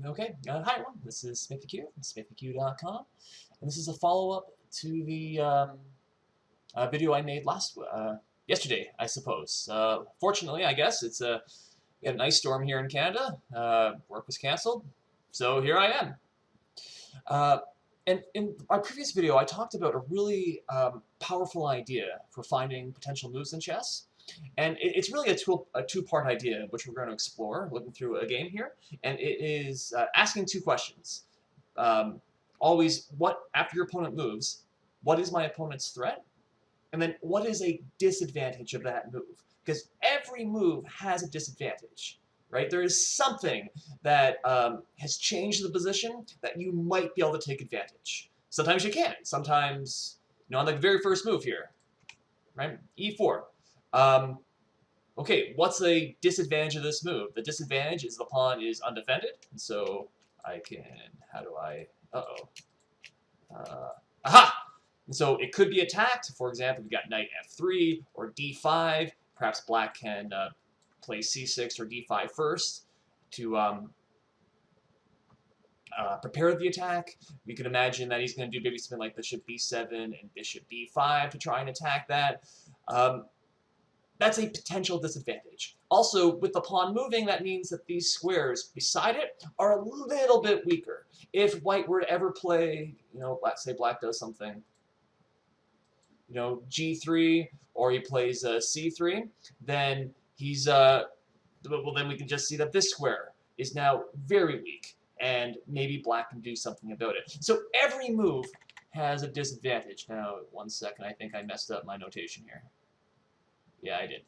Okay, hi everyone, this is SmithyQ from SmithyQ.com, and this is a follow-up to the video I made yesterday, I suppose. Fortunately, I guess, we had a nice storm here in Canada, work was cancelled, so here I am. And in our previous video, I talked about a really powerful idea for finding potential moves in chess. And it's really a two-part idea, which we're going to explore, looking through a game here. And it is asking two questions. Always, after your opponent moves, what is my opponent's threat? And then, what is a disadvantage of that move? Because every move has a disadvantage, right? There is something that has changed the position that you might be able to take advantage. Sometimes you can. Sometimes, on the very first move here, right? E4. Okay, what's the disadvantage of this move? The disadvantage is the pawn is undefended, and so I can, aha! And so it could be attacked. For example, we've got knight f3 or d5. Perhaps black can play c6 or d5 first to prepare the attack. We could imagine that he's going to do maybe something like bishop b7 and bishop b5 to try and attack that. That's a potential disadvantage. Also, with the pawn moving, that means that these squares beside it are a little bit weaker. If white were to ever play, let's say black does something, g3, or he plays c3, then then we can just see that this square is now very weak, and maybe black can do something about it. So every move has a disadvantage. Now, 1 second, I think I messed up my notation here. Yeah, I did.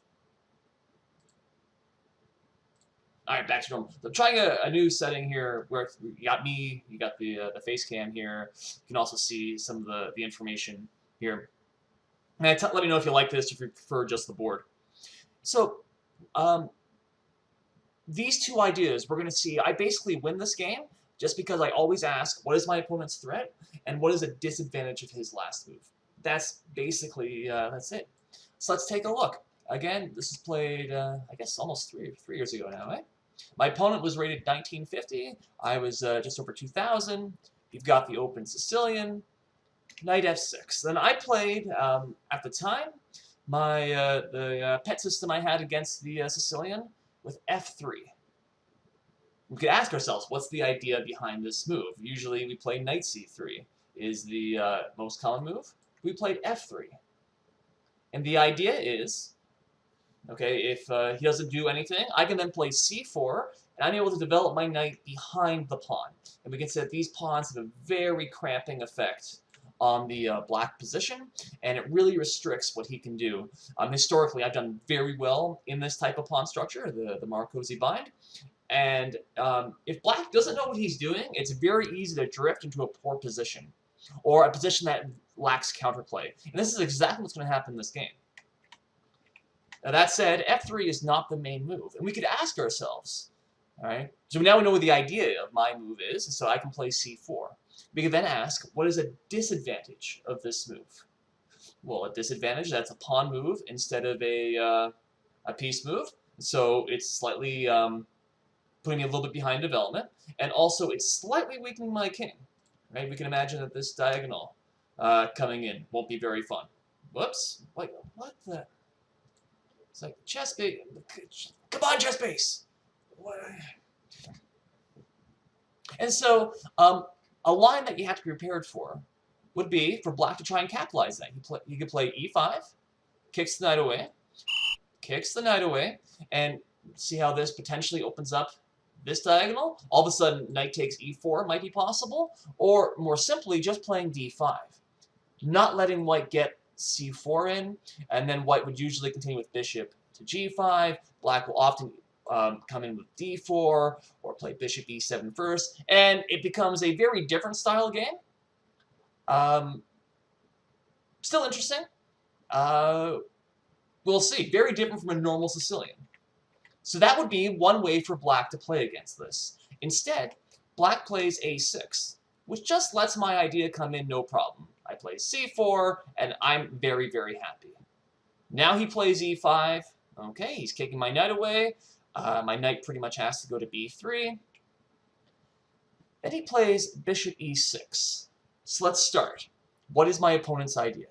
All right, back to normal. So I'm trying a new setting here where you got me, you got the face cam here. You can also see some of the information here. And let me know if you like this, if you prefer just the board. So, these two ideas, we're going to see, I basically win this game just because I always ask, what is my opponent's threat, and what is a disadvantage of his last move? That's basically, that's it. So let's take a look. Again, this is played, I guess, almost three years ago now, right? My opponent was rated 1950. I was just over 2000. You've got the open Sicilian. Knight f6. Then I played, at the time, the pet system I had against the Sicilian with f3. We could ask ourselves, what's the idea behind this move? Usually we play knight c3 is the most common move. We played f3. And the idea is, okay, if he doesn't do anything, I can then play c4, and I'm able to develop my knight behind the pawn. And we can say that these pawns have a very cramping effect on the black position, and it really restricts what he can do. Historically, I've done very well in this type of pawn structure, the Marcosi bind. And if black doesn't know what he's doing, it's very easy to drift into a poor position, or a position that lacks counterplay. And this is exactly what's going to happen in this game. Now that said, f3 is not the main move, and we could ask ourselves, all right, so now we know what the idea of my move is, and so I can play c4. We can then ask, what is a disadvantage of this move? Well, a disadvantage, that's a pawn move instead of a piece move, so it's slightly putting me a little bit behind development, and also it's slightly weakening my king. Right? We can imagine that this diagonal coming in won't be very fun. Whoops! Wait, what the? It's like chess base. Come on, chess base. What? And so, a line that you have to be prepared for would be for black to try and capitalize that. He could play e5, kicks the knight away, and see how this potentially opens up this diagonal. All of a sudden, knight takes e4 might be possible, or more simply, just playing d5. Not letting white get c4 in, and then white would usually continue with bishop to g5. Black will often come in with d4, or play bishop e7 first, and it becomes a very different style game. Still interesting. We'll see. Very different from a normal Sicilian. So that would be one way for black to play against this. Instead, black plays a6, which just lets my idea come in no problem. I play c4, and I'm very, very happy. Now he plays e5. Okay, he's kicking my knight away. My knight pretty much has to go to b3. Then he plays bishop e6. So let's start. What is my opponent's idea?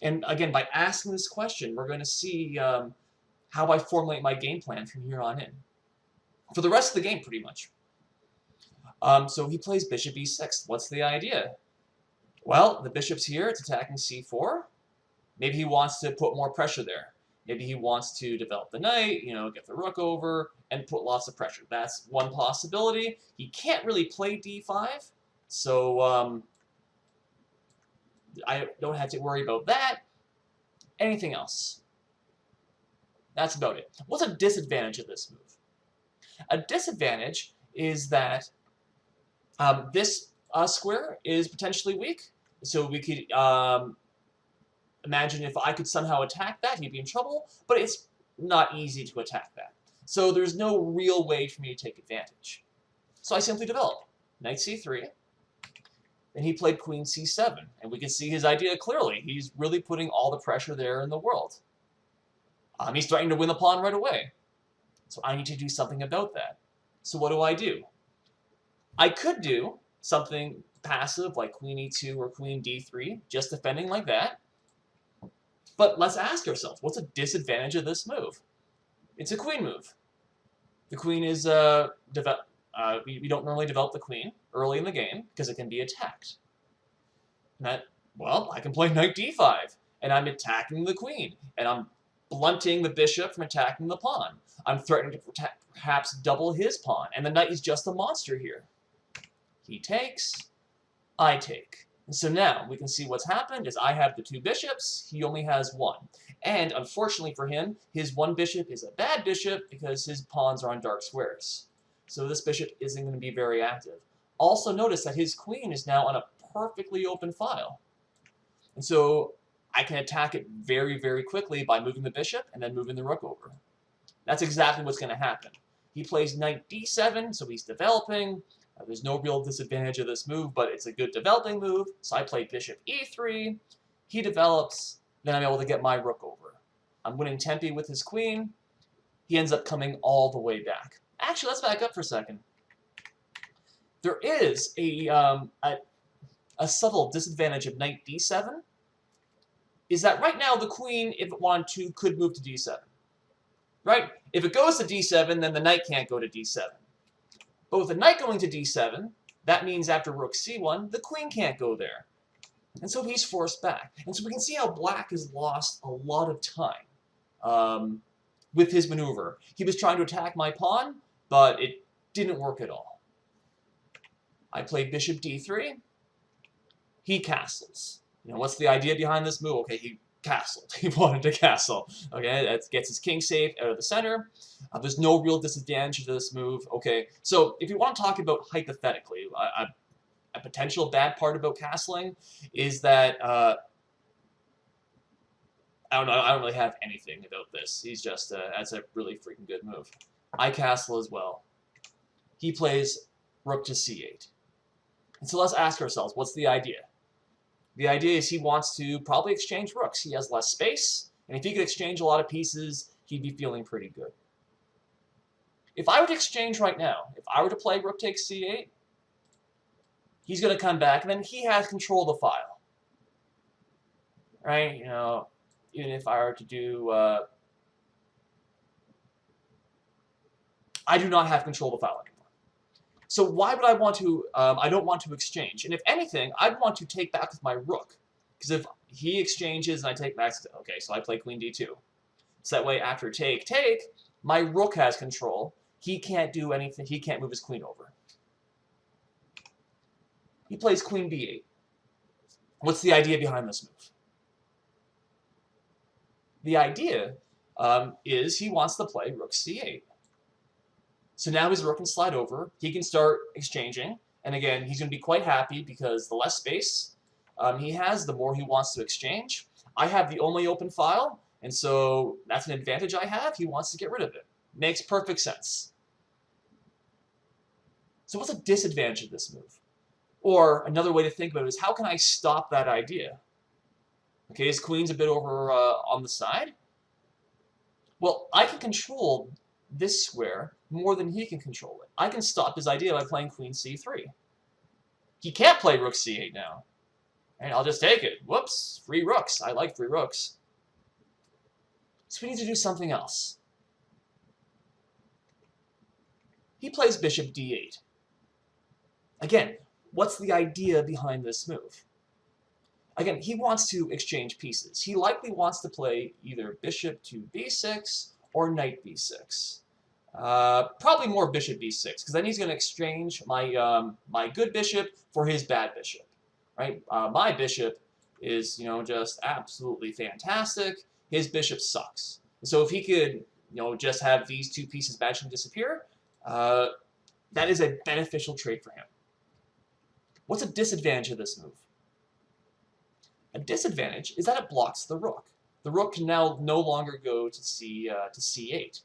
And again, by asking this question, we're going to see how I formulate my game plan from here on in. For the rest of the game, pretty much. So he plays bishop e6. What's the idea? Well, the bishop's here. It's attacking c4. Maybe he wants to put more pressure there. Maybe he wants to develop the knight, get the rook over, and put lots of pressure. That's one possibility. He can't really play d5, so I don't have to worry about that. Anything else? That's about it. What's a disadvantage of this move? A disadvantage is that this square is potentially weak, so we could imagine if I could somehow attack that, he'd be in trouble, but it's not easy to attack that. So there's no real way for me to take advantage. So I simply develop knight c3, then he played queen c7, and we can see his idea clearly. He's really putting all the pressure there in the world. He's threatening to win the pawn right away. So I need to do something about that. So what do? I could do something passive like queen e2 or queen d3, just defending like that. But let's ask ourselves, what's a disadvantage of this move? It's a queen move. The queen is, we don't normally develop the queen early in the game because it can be attacked. And well, I can play knight d5, and I'm attacking the queen, and I'm blunting the bishop from attacking the pawn. I'm threatening to perhaps double his pawn, and the knight is just a monster here. He takes, I take. And so now we can see what's happened is I have the two bishops, he only has one. And unfortunately for him, his one bishop is a bad bishop because his pawns are on dark squares. So this bishop isn't going to be very active. Also notice that his queen is now on a perfectly open file. And so I can attack it very, very quickly by moving the bishop and then moving the rook over. That's exactly what's going to happen. He plays knight d7, so he's developing. There's no real disadvantage of this move, but it's a good developing move. So I play bishop e3. He develops. Then I'm able to get my rook over. I'm winning tempi with his queen. He ends up coming all the way back. Actually, let's back up for a second. There is a subtle disadvantage of knight d7, is that right now the queen, if it wanted to, could move to d7. Right? If it goes to d7, then the knight can't go to d7. But with the knight going to d7, that means after rook c1, the queen can't go there. And so he's forced back. And so we can see how black has lost a lot of time with his maneuver. He was trying to attack my pawn, but it didn't work at all. I played bishop d3. He castles. What's the idea behind this move? Okay, he castled. He wanted to castle. Okay, that gets his king safe out of the center. There's no real disadvantage to this move. Okay, so if you want to talk about hypothetically, a potential bad part about castling is that I don't know. I don't really have anything about this. He's just that's a really freaking good move. I castle as well. He plays rook to c8. And so let's ask ourselves, what's the idea? The idea is he wants to probably exchange rooks. He has less space, and if he could exchange a lot of pieces, he'd be feeling pretty good. If I were to exchange right now, if I were to play rook takes c8, he's going to come back, and then he has control of the file. Right? Even if I were to do... I do not have control of the file anymore. So why would I want to, I don't want to exchange. And if anything, I'd want to take back with my rook. Because if he exchanges and I take back, okay, so I play queen d2. So that way after take, my rook has control. He can't do anything, he can't move his queen over. He plays queen b8. What's the idea behind this move? The idea is he wants to play rook c8. So now his rook can slide over, he can start exchanging, and again, he's going to be quite happy because the less space he has, the more he wants to exchange. I have the only open file, and so that's an advantage I have. He wants to get rid of it. Makes perfect sense. So what's a disadvantage of this move? Or another way to think about it is, how can I stop that idea? Okay, his queen's a bit over on the side. Well, I can control this square more than he can control it. I can stop his idea by playing queen c3. He can't play rook c8 now. And I'll just take it. Whoops, free rooks. I like free rooks. So we need to do something else. He plays bishop d8. Again, what's the idea behind this move? Again, he wants to exchange pieces. He likely wants to play either bishop to b6 or knight b6. Probably more bishop b6, because then he's going to exchange my good bishop for his bad bishop. Right? My bishop is, just absolutely fantastic. His bishop sucks. So if he could, just have these two pieces magically disappear, that is a beneficial trade for him. What's a disadvantage of this move? A disadvantage is that it blocks the rook. The rook can now no longer go to c8.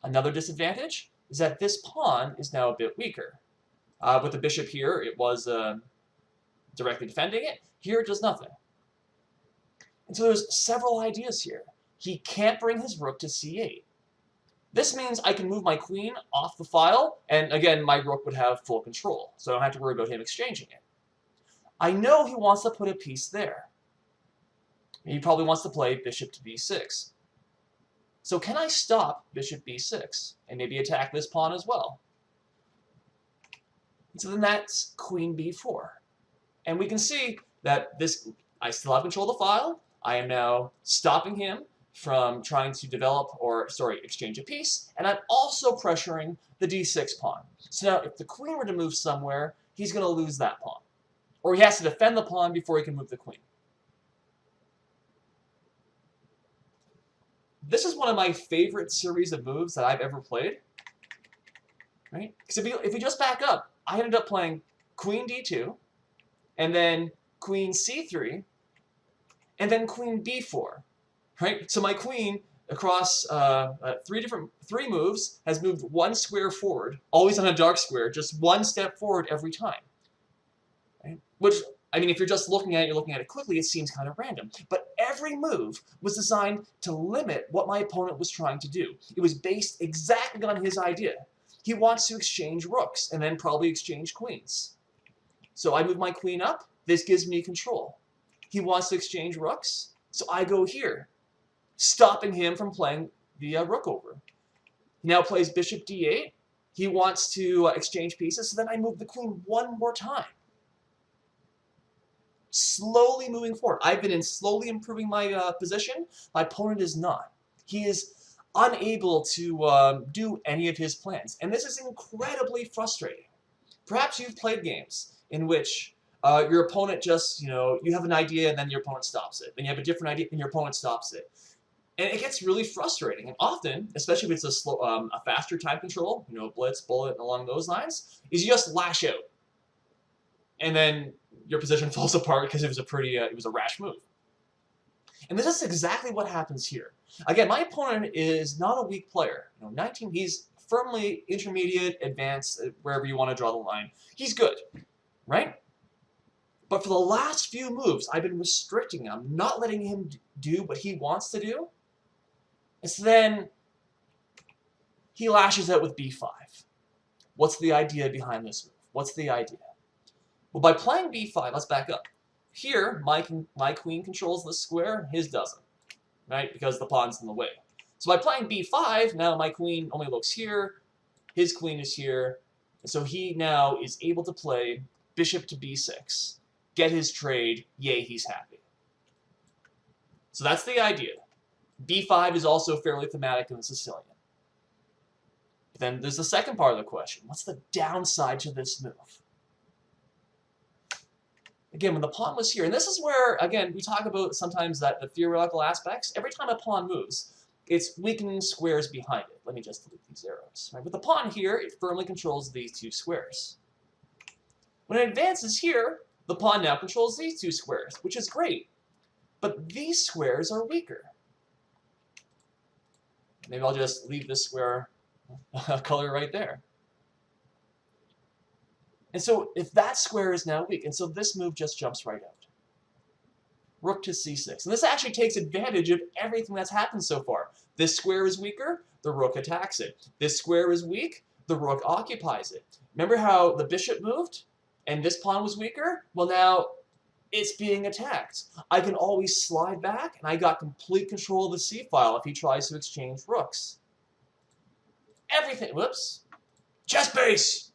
Another disadvantage is that this pawn is now a bit weaker. With the bishop here, it was directly defending it. Here, it does nothing. And so there's several ideas here. He can't bring his rook to c8. This means I can move my queen off the file, and again, my rook would have full control, so I don't have to worry about him exchanging it. I know he wants to put a piece there. He probably wants to play bishop to b6. So can I stop bishop b6 and maybe attack this pawn as well? And so then that's queen b4. And we can see that I still have control of the file. I am now stopping him from trying to exchange a piece, and I'm also pressuring the d6 pawn. So now if the queen were to move somewhere, he's going to lose that pawn. Or he has to defend the pawn before he can move the queen. This is one of my favorite series of moves that I've ever played. Right? Because if you just back up, I ended up playing queen d2, and then queen c3, and then queen b4. Right? So my queen, across three moves, has moved one square forward, always on a dark square, just one step forward every time. Right? Which, I mean, if you're just looking at it quickly, it seems kind of random. But every move was designed to limit what my opponent was trying to do. It was based exactly on his idea. He wants to exchange rooks, and then probably exchange queens. So I move my queen up. This gives me control. He wants to exchange rooks, so I go here, stopping him from playing the rook over. He now plays bishop d8. He wants to exchange pieces, so then I move the queen one more time. Slowly moving forward. I've been slowly improving my position. My opponent is not. He is unable to do any of his plans. And this is incredibly frustrating. Perhaps you've played games in which your opponent just, you have an idea and then your opponent stops it. Then you have a different idea and your opponent stops it. And it gets really frustrating. And often, especially if it's a faster time control, blitz, bullet, along those lines, is you just lash out. And then your position falls apart because it was a rash move. And this is exactly what happens here. Again, my opponent is not a weak player. 19, he's firmly intermediate, advanced, wherever you want to draw the line. He's good, right? But for the last few moves, I've been restricting him, not letting him do what he wants to do. And so then he lashes out with b5. What's the idea behind this move? What's the idea? Well, by playing b5, let's back up. Here, my queen controls this square, his doesn't, right? Because the pawn's in the way. So by playing b5, now my queen only looks here, his queen is here, and so he now is able to play bishop to b6, get his trade, yay, he's happy. So that's the idea. b5 is also fairly thematic in the Sicilian. But then there's the second part of the question. What's the downside to this move? Again, when the pawn was here, and this is where, again, we talk about sometimes that the theoretical aspects. Every time a pawn moves, it's weakening squares behind it. Let me just delete these arrows. Right? With the pawn here, it firmly controls these two squares. When it advances here, the pawn now controls these two squares, which is great. But these squares are weaker. Maybe I'll just leave this square color right there. And so if that square is now weak, and so this move just jumps right out. Rook to c6. And this actually takes advantage of everything that's happened so far. This square is weaker, the rook attacks it. This square is weak, the rook occupies it. Remember how the bishop moved? and this pawn was weaker, well now it's being attacked. I can always slide back, and I got complete control of the c-file if he tries to exchange rooks. Everything, whoops. Chess base!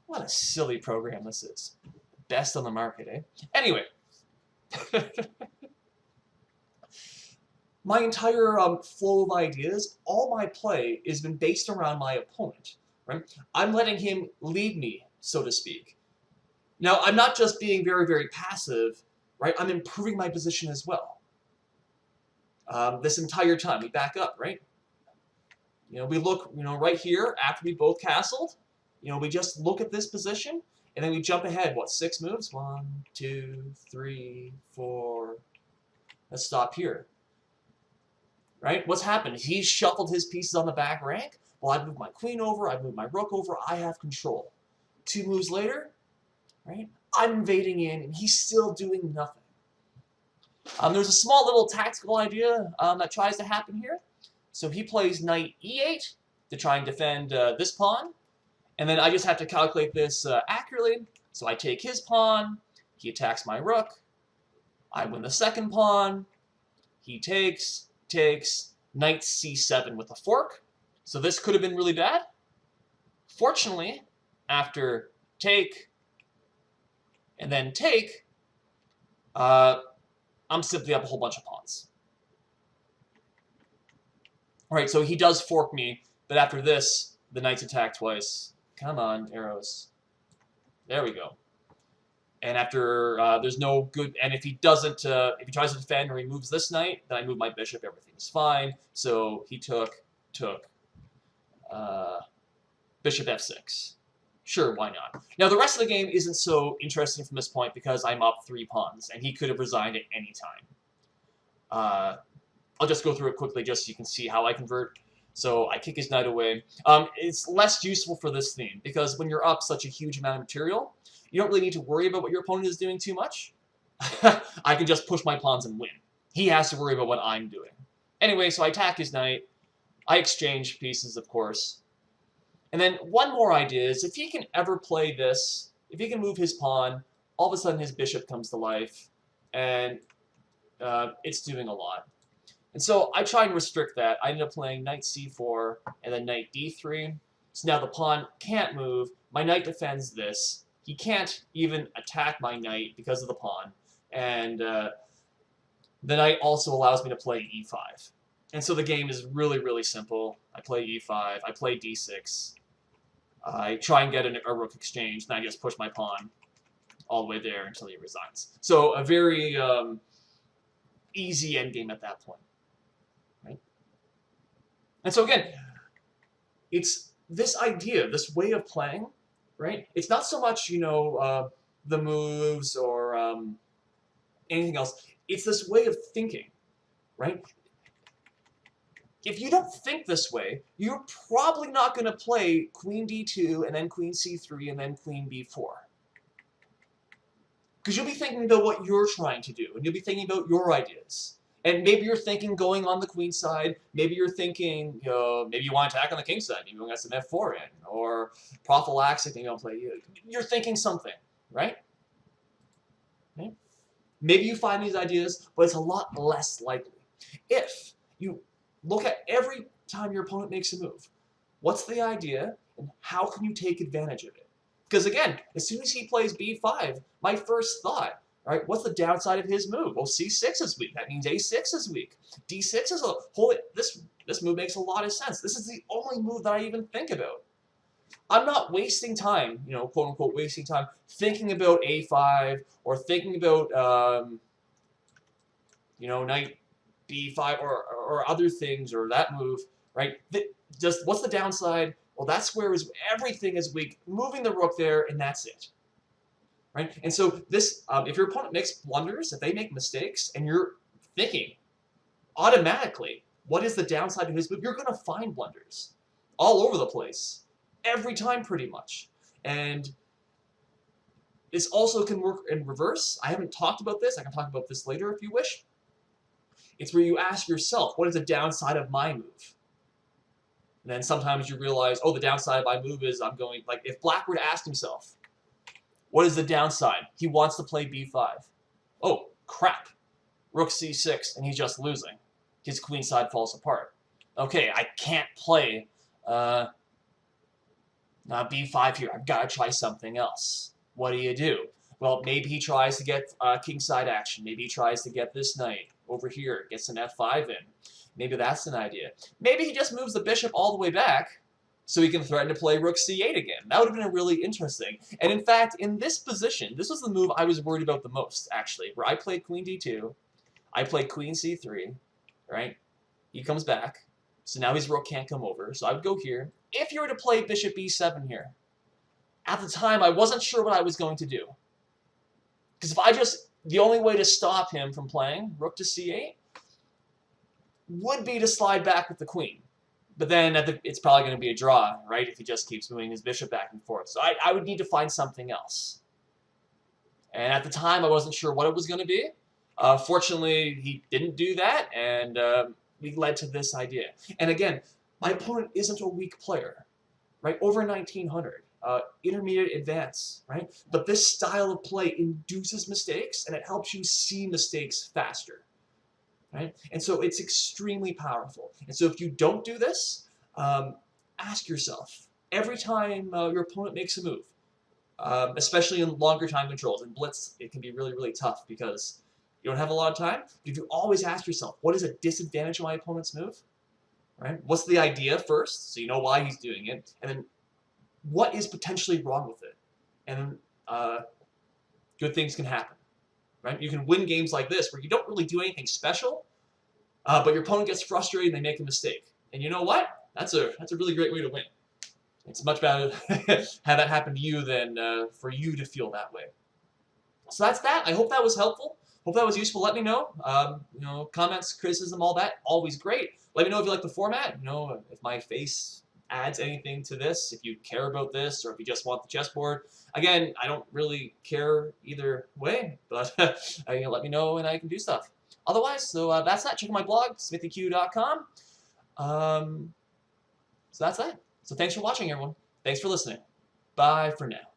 What a silly program this is. Best on the market, eh? Anyway. My entire flow of ideas, all my play, has been based around my opponent. Right? I'm letting him lead me, so to speak. Now, I'm not just being very, very passive, right? I'm improving my position as well. This entire time, we back up, right? We look, right here, after we both castled, we just look at this position, and then we jump ahead, what, 6 moves? 1, 2, 3, 4. Let's stop here. Right? What's happened? He's shuffled his pieces on the back rank. Well, I've moved my queen over, I've moved my rook over, I have control. 2 moves later, right? I'm invading in, and he's still doing nothing. There's a small little tactical idea that tries to happen here. So he plays knight e8 to try and defend this pawn. And then I just have to calculate this accurately. So I take his pawn, he attacks my rook, I win the second pawn, he takes, knight c7 with a fork. So this could have been really bad. Fortunately, after take and then take, I'm simply up a whole bunch of pawns. Alright, so he does fork me, but after this, the knight's attack twice. Come on, arrows. There we go. And after there's no good, and if he doesn't, if he tries to defend or he moves this knight, then I move my bishop, everything's fine. So he took bishop f6. Sure, why not? Now the rest of the game isn't so interesting from this point because I'm up 3 pawns, and he could have resigned at any time. I'll just go through it quickly just so you can see how I convert. So I kick his knight away. It's less useful for this theme because when you're up such a huge amount of material, you don't really need to worry about what your opponent is doing too much. I can just push my pawns and win. He has to worry about what I'm doing. Anyway, so I attack his knight. I exchange pieces, of course. And then one more idea is if he can ever play this, if he can move his pawn, all of a sudden his bishop comes to life, and it's doing a lot. And so I try and restrict that. I end up playing knight c4 and then knight d3. So now the pawn can't move. My knight defends this. He can't even attack my knight because of the pawn. And the knight also allows me to play e5. And so the game is really, really simple. I play e5. I play d6. I try and get a rook exchange, and I just push my pawn all the way there until he resigns. So a very easy endgame at that point. Right? And so again, it's this idea, this way of playing, right? It's not so much, the moves or anything else. It's this way of thinking, right? If you don't think this way, you're probably not going to play queen d2 and then queen c3 and then queen b4. Because you'll be thinking about what you're trying to do, and you'll be thinking about your ideas. And maybe you're thinking going on the queen side, maybe you're thinking, maybe you want to attack on the king side, maybe you want to get some f4 in, or prophylaxis, maybe you don't play you. You're thinking something, right? Okay? Maybe you find these ideas, but it's a lot less likely. If you look at every time your opponent makes a move, what's the idea, and how can you take advantage of it? Because again, as soon as he plays b5, my first thought, right, what's the downside of his move? Well, c6 is weak. That means a6 is weak. d6 is a whole. This move makes a lot of sense. This is the only move that I even think about. I'm not wasting time, quote unquote, wasting time thinking about a5 or thinking about, knight b5 or other things or that move, right? Just what's the downside? Well, that square is everything is weak. Moving the rook there, and that's it. Right? And so this, if your opponent makes blunders, if they make mistakes, and you're thinking automatically, what is the downside of his move? You're going to find blunders all over the place, every time pretty much. And this also can work in reverse. I haven't talked about this. I can talk about this later if you wish. It's where you ask yourself, what is the downside of my move? And then sometimes you realize, oh, the downside of my move is I'm going, like if Black were to ask himself, What is the downside? He wants to play b5. Oh, crap. Rook c6, and he's just losing. His queenside falls apart. Okay, I can't play b5 here. I've got to try something else. What do? Well, maybe he tries to get kingside action. Maybe he tries to get this knight over here, gets an f5 in. Maybe that's an idea. Maybe he just moves the bishop all the way back so he can threaten to play rook c8 again. That would have been really interesting. And in fact, in this position, this was the move I was worried about the most, actually, where I played queen d2, I played queen c3, right? He comes back, so now his rook can't come over, so I would go here. If you were to play bishop b7 here, at the time, I wasn't sure what I was going to do. Because if I the only way to stop him from playing rook to c8 would be to slide back with the queen. But then it's probably going to be a draw, right, if he just keeps moving his bishop back and forth. So I would need to find something else. And at the time, I wasn't sure what it was going to be. Fortunately, he didn't do that, and we led to this idea. And again, my opponent isn't a weak player, right? Over 1900, intermediate advance, right? But this style of play induces mistakes, and it helps you see mistakes faster, right? And so it's extremely powerful. And so if you don't do this, ask yourself, every time your opponent makes a move, especially in longer time controls, and blitz, it can be really, really tough because you don't have a lot of time. But if you always ask yourself, what is a disadvantage of my opponent's move? Right? What's the idea first, so you know why he's doing it, and then what is potentially wrong with it? And good things can happen. Right? You can win games like this where you don't really do anything special, but your opponent gets frustrated and they make a mistake. And you know what? That's a really great way to win. It's much better to have that happen to you than for you to feel that way. So that's that. I hope that was helpful. Hope that was useful. Let me know. You know, comments, criticism, all that, always great. Let me know if you like the format. You know, if my face adds anything to this, if you care about this, or if you just want the chessboard. Again, I don't really care either way, but you know, let me know and I can do stuff. Otherwise, so that's that. Check out my blog, SmithyQ.com. So that's that. So thanks for watching, everyone. Thanks for listening. Bye for now.